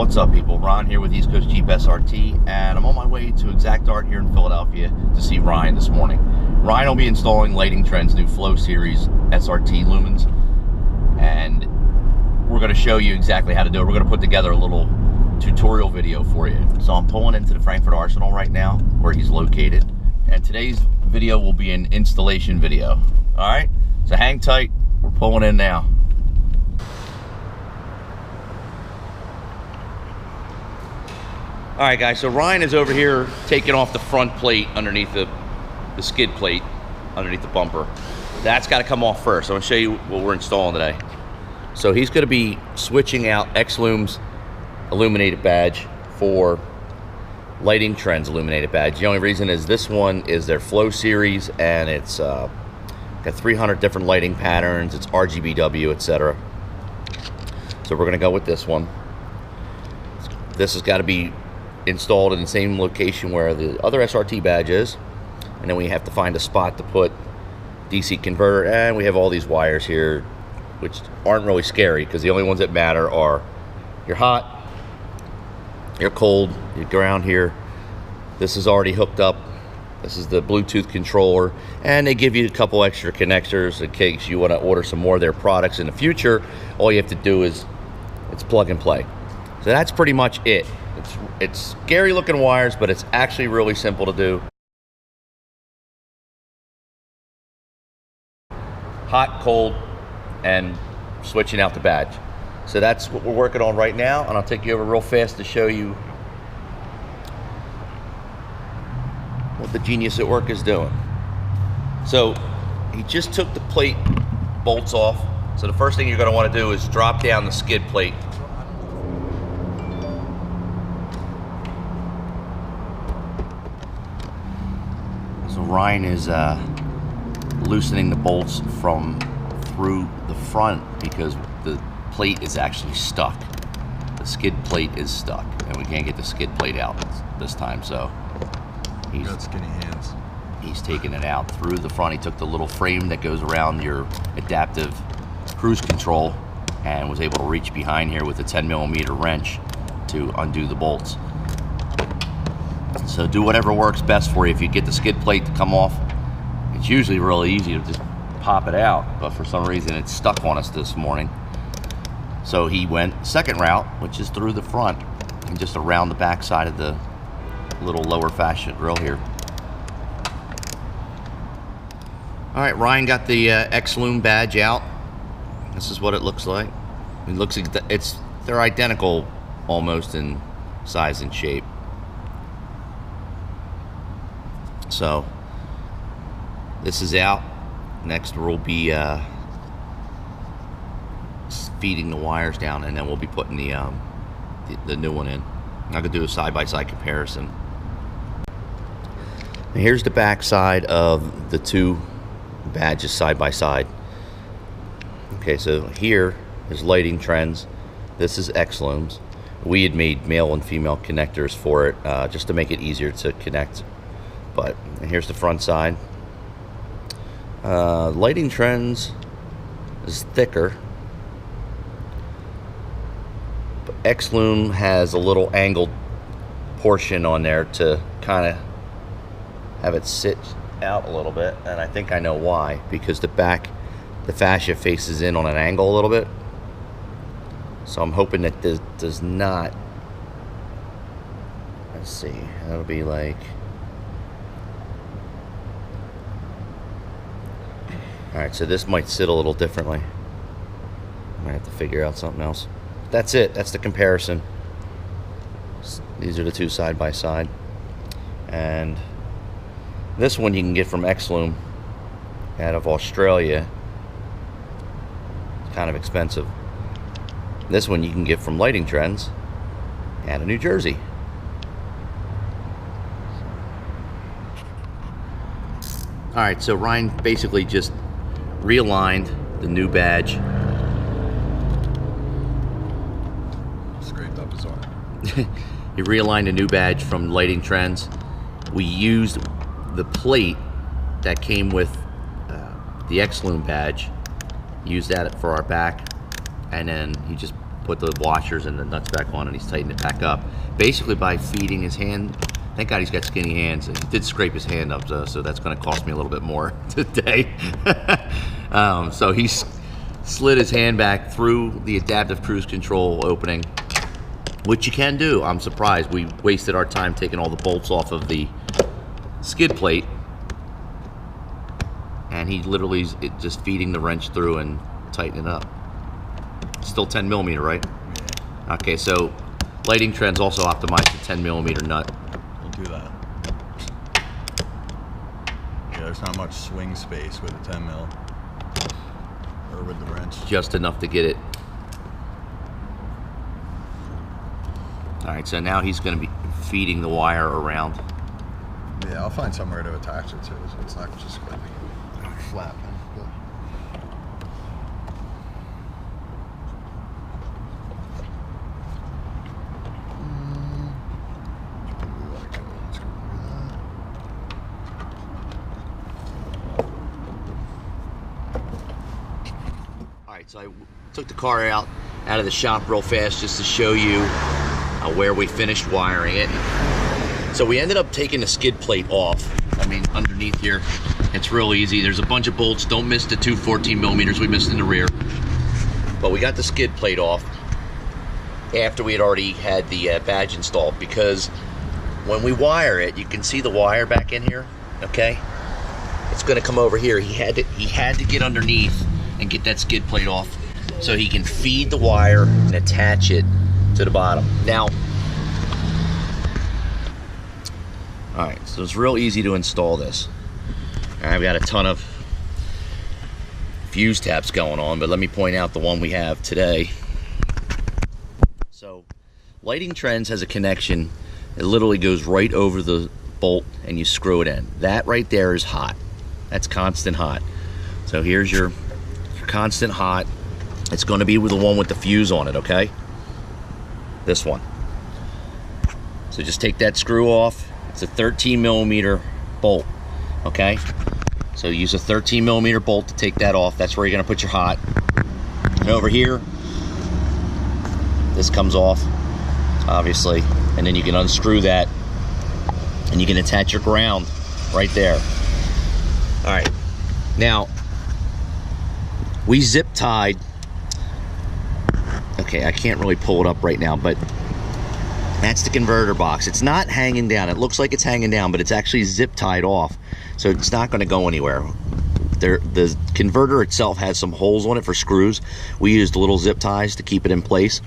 What's up, people? Ron here with East Coast Jeep SRT, and I'm on my way to Exact Art here in Philadelphia to see Ryan this morning. Ryan will be installing Lighting Trendz new Flow Series SRT Lumens, and we're going to show you exactly how to do it. We're going to put together a little tutorial video for you. So I'm pulling into the Frankfurt Arsenal right now, where he's located, and today's video will be an installation video. All right, so hang tight. We're pulling in now. All right, guys, so Ryan is over here taking off the front plate underneath the skid plate, underneath the bumper. That's got to come off first. I'm going to show you what we're installing today. So he's going to be switching out x-lume's illuminated badge for Lighting Trendz illuminated badge. The only reason is this one is their Flow Series, and it's got 300 different lighting patterns. It's RGBW, etc. So we're going to go with this one. This has got to be installed in the same location where the other SRT badge is, and then we have to find a spot to put DC converter, and we have all these wires here which aren't really scary because the only ones that matter are you're hot, you're cold, your ground here. This is already hooked up. This is the Bluetooth controller, and they give you a couple extra connectors in case you want to order some more of their products in the future. All you have to do is it's plug and play. So that's pretty much it. It's scary looking wires, but it's actually really simple to do. Hot, cold, and switching out the badge. So that's what we're working on right now, and I'll take you over real fast to show you what the genius at work is doing. So he just took the plate bolts off. So the first thing you're going to want to do is drop down the skid plate. So Ryan is loosening the bolts from through the front because the plate is actually stuck. The skid plate is stuck, and we can't get the skid plate out this time. So he's got skinny hands. He's taking it out through the front. He took the little frame that goes around your adaptive cruise control and was able to reach behind here with a 10mm wrench to undo the bolts. So do whatever works best for you. If you get the skid plate to come off, it's usually really easy to just pop it out, but for some reason it's stuck on us this morning. So he went second route, which is through the front and just around the back side of the little lower fascia grill here. All right, Ryan got the x-lume badge out. This is what it looks like. It looks like they're identical almost in size and shape. So this is out. Next we'll be feeding the wires down, and then we'll be putting the new one in. I'm gonna do a side-by-side comparison. And here's the back side of the two badges side by side. Okay, so here is Lighting Trendz. This is x-lume's. We had made male and female connectors for it just to make it easier to connect. But here's the front side. Lighting Trendz is thicker, but x-lume has a little angled portion on there to kind of have it sit out a little bit, and I think I know why, because the fascia faces in on an angle a little bit. So I'm hoping that this does not, let's see, that'll be like, all right, so this might sit a little differently. I might have to figure out something else. That's it. That's the comparison. These are the two side by side. And this one you can get from x-lume out of Australia. It's kind of expensive. This one you can get from Lighting Trendz out of New Jersey. All right, so Ryan basically just realigned the new badge. Scraped up his arm. He realigned a new badge from Lighting Trendz. We used the plate that came with the x-lume badge, used that for our back, and then he just put the washers and the nuts back on, and he's tightened it back up. Basically by feeding his hand. Thank God he's got skinny hands. He did scrape his hand up, so that's going to cost me a little bit more today. So he slid his hand back through the adaptive cruise control opening, which you can do. I'm surprised we wasted our time taking all the bolts off of the skid plate, and he literally is just feeding the wrench through and tightening it up. Still 10 millimeter, right? Yeah. Okay, so Lighting Trendz also optimized the 10 millimeter nut. Do that. Yeah, there's not much swing space with a 10 mil or with the wrench. Just enough to get it. All right, so now he's going to be feeding the wire around. Yeah, I'll find somewhere to attach it to, so it's not just going to be flapping. So I took the car out of the shop real fast just to show you where we finished wiring it. So we ended up taking the skid plate off. I mean, underneath here, it's real easy. There's a bunch of bolts. Don't miss the 2 14 millimeters we missed in the rear. But we got the skid plate off after we had already had the badge installed, because when we wire it, you can see the wire back in here, okay? It's gonna come over here. He had to get underneath and get that skid plate off so he can feed the wire and attach it to the bottom. Now, all right, so it's real easy to install this. I've got a ton of fuse taps going on, but let me point out the one we have today. So, Lighting Trendz has a connection. It literally goes right over the bolt and you screw it in. That right there is hot. That's constant hot. So here's your constant hot. It's going to be with the one with the fuse on it, okay? This one. So just take that screw off. It's a 13 millimeter bolt, okay? So use a 13 millimeter bolt to take that off. That's where you're going to put your hot. And over here, this comes off, obviously, and then you can unscrew that and you can attach your ground right there. All right, now we zip tied. Okay, I can't really pull it up right now, but that's the converter box. It's not hanging down. It looks like it's hanging down, but it's actually zip tied off, so it's not going to go anywhere. The converter itself has some holes on it for screws. We used little zip ties to keep it in place.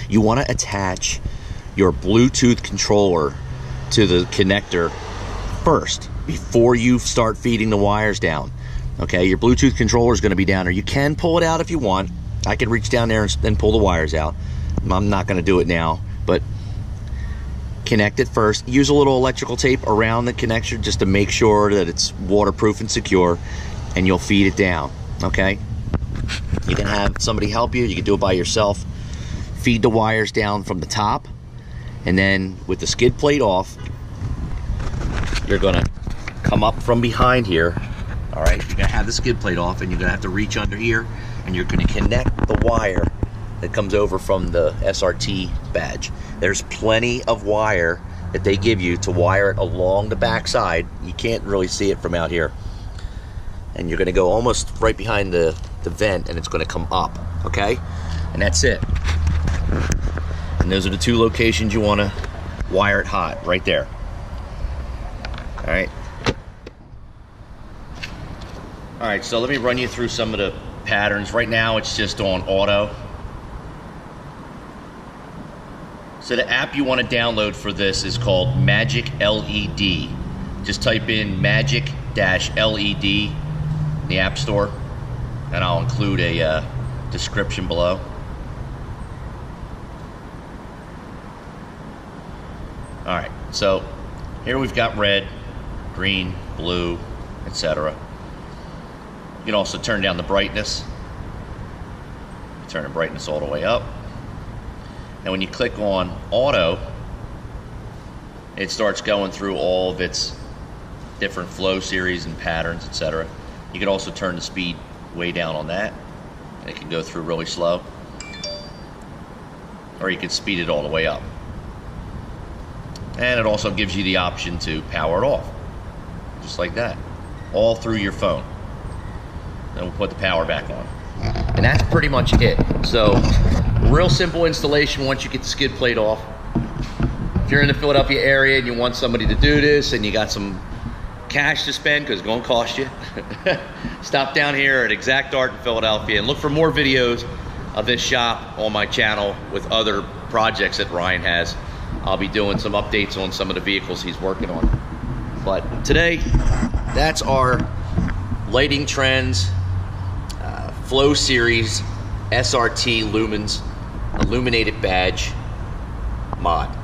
You want to attach your Bluetooth controller to the connector first before you start feeding the wires down. Okay, your Bluetooth controller is going to be down there. You can pull it out if you want. I can reach down there and pull the wires out. I'm not going to do it now, but connect it first. Use a little electrical tape around the connector just to make sure that it's waterproof and secure, and you'll feed it down, okay? You can have somebody help you. You can do it by yourself. Feed the wires down from the top, and then with the skid plate off, you're going to come up from behind here. All right, you're gonna have the skid plate off, and you're gonna have to reach under here, and you're gonna connect the wire that comes over from the SRT badge. There's plenty of wire that they give you to wire it along the back side. You can't really see it from out here. And you're gonna go almost right behind the vent, and it's gonna come up, okay? And that's it. And those are the two locations you wanna wire it hot, right there. All right. All right, so let me run you through some of the patterns. Right now, it's just on auto. So the app you want to download for this is called Magic LED. Just type in Magic-LED in the App Store, and I'll include a description below. All right, so here we've got red, green, blue, etc. You can also turn down the brightness. Turn the brightness all the way up. And when you click on auto, it starts going through all of its different flow series and patterns, etc. You can also turn the speed way down on that. It can go through really slow. or you can speed it all the way up. And it also gives you the option to power it off, just like that, all through your phone. Then we'll put the power back on. And that's pretty much it. So, real simple installation once you get the skid plate off. If you're in the Philadelphia area and you want somebody to do this and you got some cash to spend, because it's going to cost you, stop down here at Exact Art in Philadelphia and look for more videos of this shop on my channel with other projects that Ryan has. I'll be doing some updates on some of the vehicles he's working on. But today, that's our Lighting Trendz Flow Series SRT Lumens illuminated badge mod.